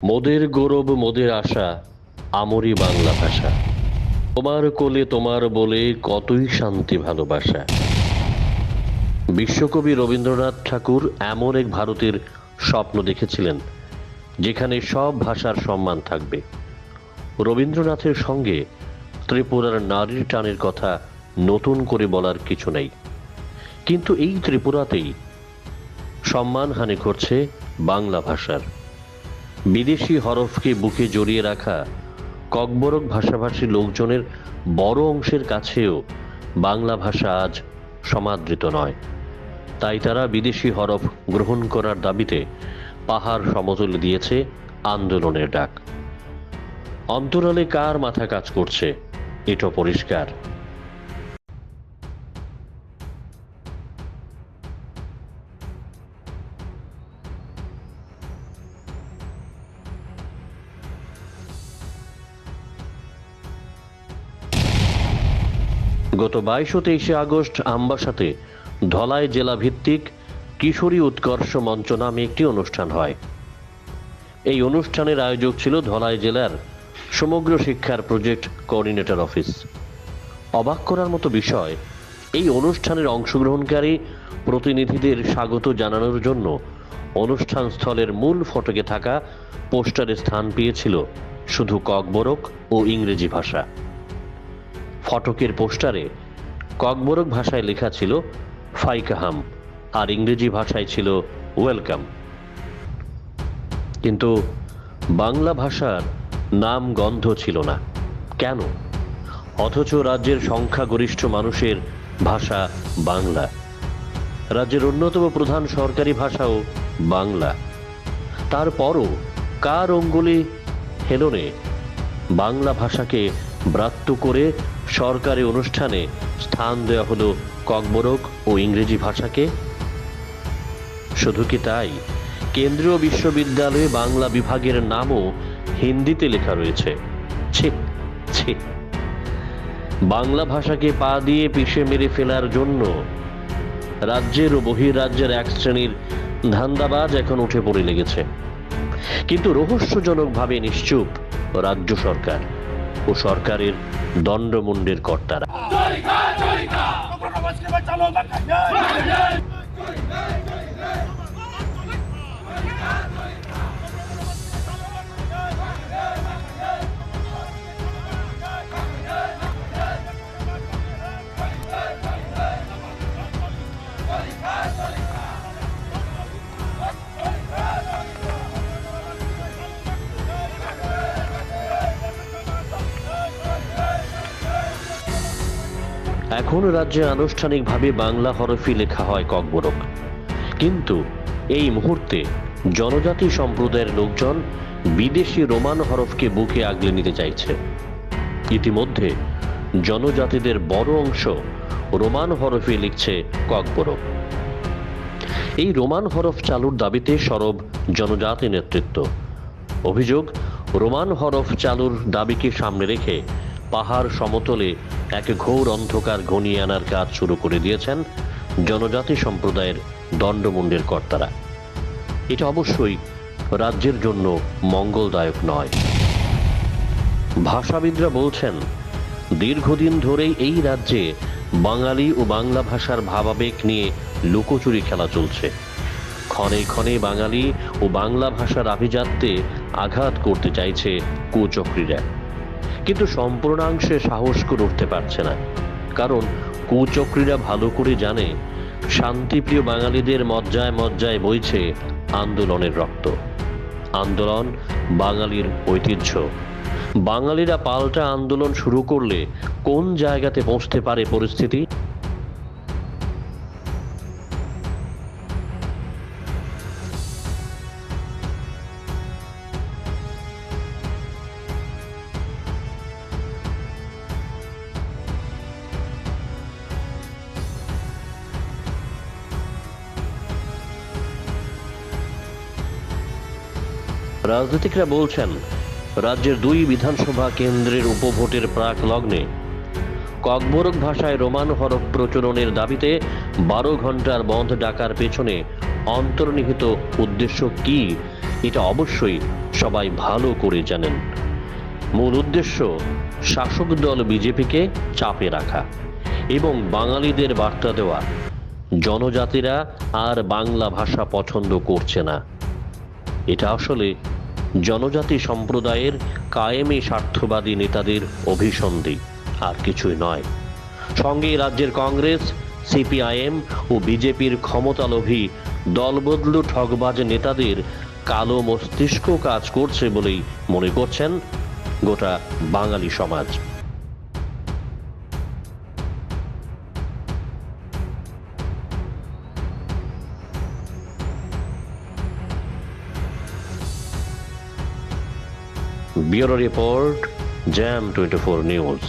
মোদের গৌরব মোদের আশা, আমরি বাংলা ভাষা। তোমার কোলে তোমার বলে কতই শান্তি ভালোবাসা। বিশ্বকবি রবীন্দ্রনাথ ঠাকুর এমন এক ভারতের স্বপ্ন দেখেছিলেন যেখানে সব ভাষার সম্মান থাকবে। রবীন্দ্রনাথের সঙ্গে ত্রিপুরার নারীর টানের কথা নতুন করে বলার কিছু নেই, কিন্তু এই ত্রিপুরাতেই সম্মানহানি ঘটছে বাংলা ভাষার। বিদেশি হরফকে বুকে জড়িয়ে রাখা ককবরক ভাষাভাষী লোকজনের বড় অংশের কাছেও বাংলা ভাষা আজ সমাদৃত নয়। তাই তারা বিদেশি হরফ গ্রহণ করার দাবিতে পাহাড় সমতলে দিয়েছে আন্দোলনের ডাক। অন্তরালে কার মাথা কাজ করছে এটা পরিষ্কার। গত 22 ও 23 আগস্ট আমবাসাতে ধলাই জেলা ভিত্তিক কিশোরী উৎকর্ষ মঞ্চ নামে একটি অনুষ্ঠান হয়। এই অনুষ্ঠানের আয়োজক ছিল ধলাই জেলার সমগ্র শিক্ষার প্রজেক্ট কোঅর্ডিনেটর অফিস। অবাক করার মতো বিষয়, এই অনুষ্ঠানের অংশগ্রহণকারী প্রতিনিধিদের স্বাগত জানানোর জন্য অনুষ্ঠান স্থলের মূল ফটকে থাকা পোস্টারে স্থান পেয়েছিল শুধু ককবরক ও ইংরেজি ভাষা। ফটকের পোস্টারে ককবরক ভাষায় লেখা ছিল ফাইকাহাম আর ইংরেজি ভাষায় ছিল ওয়েলকাম, কিন্তু বাংলা ভাষার নাম গন্ধ ছিল না। কেন? অথচ রাজ্যের সংখ্যাগরিষ্ঠ মানুষের ভাষা বাংলা, রাজ্যের অন্যতম প্রধান সরকারি ভাষাও বাংলা। তারপরও কার অঙ্গুলি হেলনে বাংলা ভাষাকে ব্রাত্য করে সরকারি অনুষ্ঠানে স্থান দেওয়া হলো ককবরক ও ইংরেজি ভাষাকে। শুধু কি তাই, কেন্দ্রীয় বিশ্ববিদ্যালয়ে বাংলা বিভাগের নামও হিন্দিতে লেখা রয়েছে। ছি ছি! বাংলা ভাষাকে পা দিয়ে পিষে মেরে ফেলার জন্য রাজ্যের ও বহির্রাজ্যের এক শ্রেণীর ধান্দাবাজ এখন উঠে পড়ে লেগেছে। কিন্তু রহস্যজনকভাবে নিশ্চুপ রাজ্য সরকার ও সরকারের দণ্ডমুণ্ডের কর্তারা। এখন রাজ্যে আনুষ্ঠানিকভাবে বাংলা হরফে লেখা হয় ককবরক, কিন্তু এই মুহূর্তে জনজাতি সম্প্রদায়ের লোকজন বিদেশি রোমান হরফকে বুকে আগলে নিতে চাইছে। ইতিমধ্যে জনজাতিদের বড় অংশ রোমান হরফে লিখছে ককবরক। এই রোমান হরফ চালুর দাবিতে সরব জনজাতি নেতৃত্ব। অভিযোগ, রোমান হরফ চালুর দাবিকে সামনে রেখে পাহাড় সমতলে এক ঘোর অন্ধকার ঘনিয়ে আনার কাজ শুরু করে দিয়েছেন জনজাতি সম্প্রদায়ের দণ্ডমুণ্ডের কর্তারা। এটা অবশ্যই রাজ্যের জন্য মঙ্গলদায়ক নয়। ভাষাবিদরা বলছেন, দীর্ঘদিন ধরেই এই রাজ্যে বাঙালি ও বাংলা ভাষার ভাবাবেগ নিয়ে লুকোচুরি খেলা চলছে। ক্ষণে ক্ষণে বাঙালি ও বাংলা ভাষার আভিজাত্যে আঘাত করতে চাইছে কুচক্রীরা, কিন্তু সম্পূর্ণাংশে সাহস করে উঠতে পারছে না। কারণ কুচক্রীরা ভালো করে জানে, শান্তিপ্রিয় বাঙালিদের মজ্জায় মজ্জায় বইছে আন্দোলনের রক্ত। আন্দোলন বাঙালির ঐতিহ্য। বাঙালিরা পাল্টা আন্দোলন শুরু করলে কোন জায়গাতে পৌঁছতে পারে পরিস্থিতি? রাজনীতিকরা বলছেন, রাজ্যের 2 বিধানসভা কেন্দ্রের উপভোটের প্রাক লগ্নে ককবরক ভাষায় রোমান হরফ প্রচলনের দাবিতে 12 ঘন্টার বন্ধ ডাকার পেছনে অন্তর্নিহিত উদ্দেশ্য কি এটা অবশ্যই সবাই ভালো করে জানেন। মূল উদ্দেশ্য শাসক দল বিজেপিকে চাপে রাখা এবং বাঙালিদের বার্তা দেওয়া জনজাতিরা আর বাংলা ভাষা পছন্দ করছে না। এটা আসলে জনজাতি সম্প্রদায়ের কায়েমি স্বার্থবাদী নেতাদের অভিসন্ধি, আর কিছুই নয়। সঙ্গে রাজ্যের কংগ্রেস, সিপিআইএম ও বিজেপির ক্ষমতালোভী দলবদলু ঠগবাজ নেতাদের কালো মস্তিষ্ক কাজ করছে বলেই মনে করছেন গোটা বাঙালি সমাজ। Bureau report, jam 24 news.